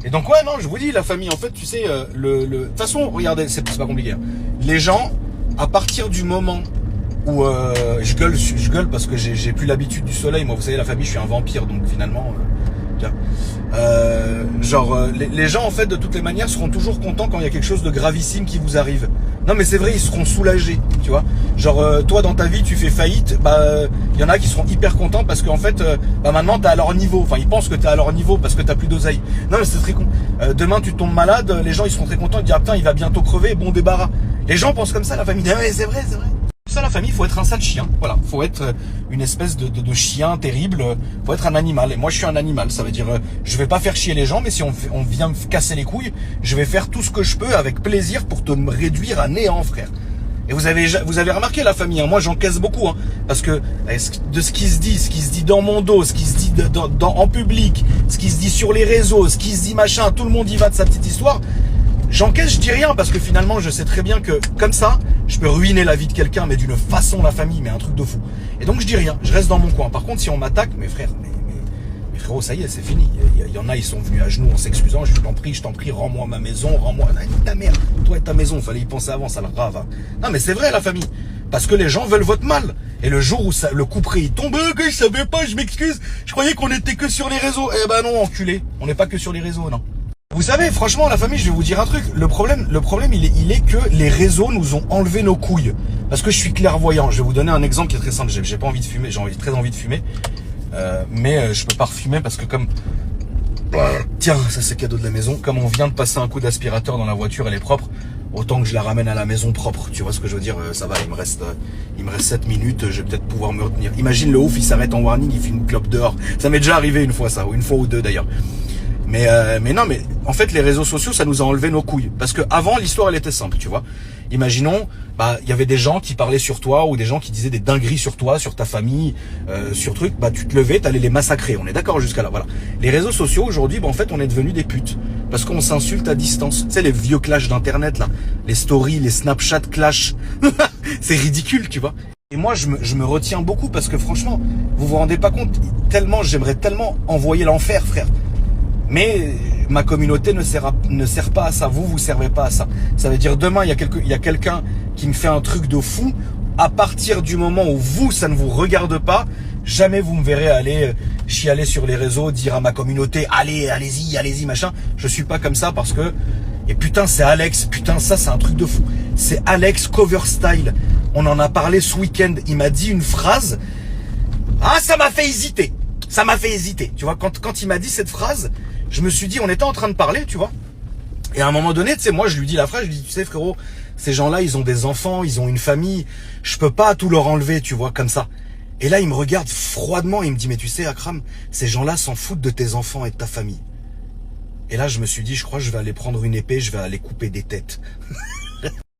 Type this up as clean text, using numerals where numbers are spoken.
Et donc ouais, non, je vous dis, la famille, en fait, tu sais, de toute façon, regardez, c'est pas compliqué. Hein. Les gens, à partir du moment où je gueule parce que j'ai plus l'habitude du soleil. Moi, vous savez, la famille, je suis un vampire, donc finalement, les gens, en fait, de toutes les manières, seront toujours contents quand il y a quelque chose de gravissime qui vous arrive. Non, mais c'est vrai, ils seront soulagés, tu vois. Toi, dans ta vie, tu fais faillite, il y en a qui seront hyper contents parce qu'en fait, maintenant, t'es à leur niveau. Enfin, ils pensent que t'es à leur niveau parce que t'as plus d'oseille. Non, mais c'est très con. Demain, tu tombes malade, les gens, ils seront très contents. Ils disent, ah putain, il va bientôt crever, bon débarras. Les gens pensent comme ça, la famille. Ah, mais c'est vrai, c'est vrai. Ça, la famille, faut être un sale chien. Voilà, faut être une espèce de chien terrible. Faut être un animal. Et moi, je suis un animal. Ça veut dire, je vais pas faire chier les gens, mais si on vient me casser les couilles, je vais faire tout ce que je peux avec plaisir pour te réduire à néant, frère. Et vous avez remarqué, la famille, hein, moi j'encaisse beaucoup, hein, parce que de ce qui se dit dans mon dos, ce qui se dit en public, ce qui se dit sur les réseaux, ce qui se dit machin, tout le monde y va de sa petite histoire. J'encaisse, je dis rien parce que finalement je sais très bien que comme ça, je peux ruiner la vie de quelqu'un, mais d'une façon, la famille, mais un truc de fou. Et donc je dis rien, je reste dans mon coin. Par contre, si on m'attaque, mes frères, mais frérot, ça y est, c'est fini. Il y en a, ils sont venus à genoux en s'excusant. Je t'en prie, rends-moi ma maison, rends-moi ta mère, toi et ta maison. Fallait y penser avant, ça le rave. Hein. Non, mais c'est vrai, la famille, parce que les gens veulent votre mal. Et le jour où le coup près il tombe, que je savais pas, je m'excuse. Je croyais qu'on était que sur les réseaux. Eh ben non, enculé, on n'est pas que sur les réseaux, non. Vous savez, franchement, la famille, je vais vous dire un truc. Le problème, il est que les réseaux nous ont enlevé nos couilles. Parce que je suis clairvoyant. Je vais vous donner un exemple qui est très simple. J'ai pas envie de fumer. Très envie de fumer. Mais je peux pas refumer parce que comme... Tiens, ça c'est cadeau de la maison. Comme on vient de passer un coup d'aspirateur dans la voiture, elle est propre. Autant que je la ramène à la maison propre. Tu vois ce que je veux dire? Ça va, il me reste 7 minutes. Je vais peut-être pouvoir me retenir. Imagine le ouf, il s'arrête en warning, il fait une clope dehors. Ça m'est déjà arrivé une fois ça. Ou une fois ou deux d'ailleurs. Mais non, mais en fait, les réseaux sociaux, ça nous a enlevé nos couilles. Parce que avant, l'histoire, elle était simple, tu vois. Imaginons, il y avait des gens qui parlaient sur toi ou des gens qui disaient des dingueries sur toi, sur ta famille, sur trucs. Tu te levais, t'allais les massacrer. On est d'accord jusqu'à là, voilà. Les réseaux sociaux, aujourd'hui, en fait, on est devenus des putes. Parce qu'on s'insulte à distance. Tu sais, les vieux clashs d'internet, là. Les stories, les Snapchat clash. C'est ridicule, tu vois. Et moi, je me retiens beaucoup parce que franchement, vous vous rendez pas compte, j'aimerais tellement envoyer l'enfer, frère. Mais ma communauté ne sert pas à ça. Vous servez pas à ça. Ça veut dire demain, il y a quelqu'un qui me fait un truc de fou. À partir du moment où ça ne vous regarde pas, jamais vous me verrez aller chialer sur les réseaux, dire à ma communauté, allez-y, machin. Je suis pas comme ça parce que, et putain, c'est Alex. Putain, ça, c'est un truc de fou. C'est Alex Cover Style. On en a parlé ce week-end. Il m'a dit une phrase. Ah, ça m'a fait hésiter. Ça m'a fait hésiter. Tu vois, quand il m'a dit cette phrase, je me suis dit, on était en train de parler, tu vois. Et à un moment donné, tu sais, moi, je lui dis la phrase, je lui dis, tu sais, frérot, ces gens-là, ils ont des enfants, ils ont une famille. Je peux pas tout leur enlever, tu vois, comme ça. Et là, il me regarde froidement, il me dit, mais tu sais, Akram, ces gens-là s'en foutent de tes enfants et de ta famille. Et là, je me suis dit, je crois que je vais aller prendre une épée, je vais aller couper des têtes.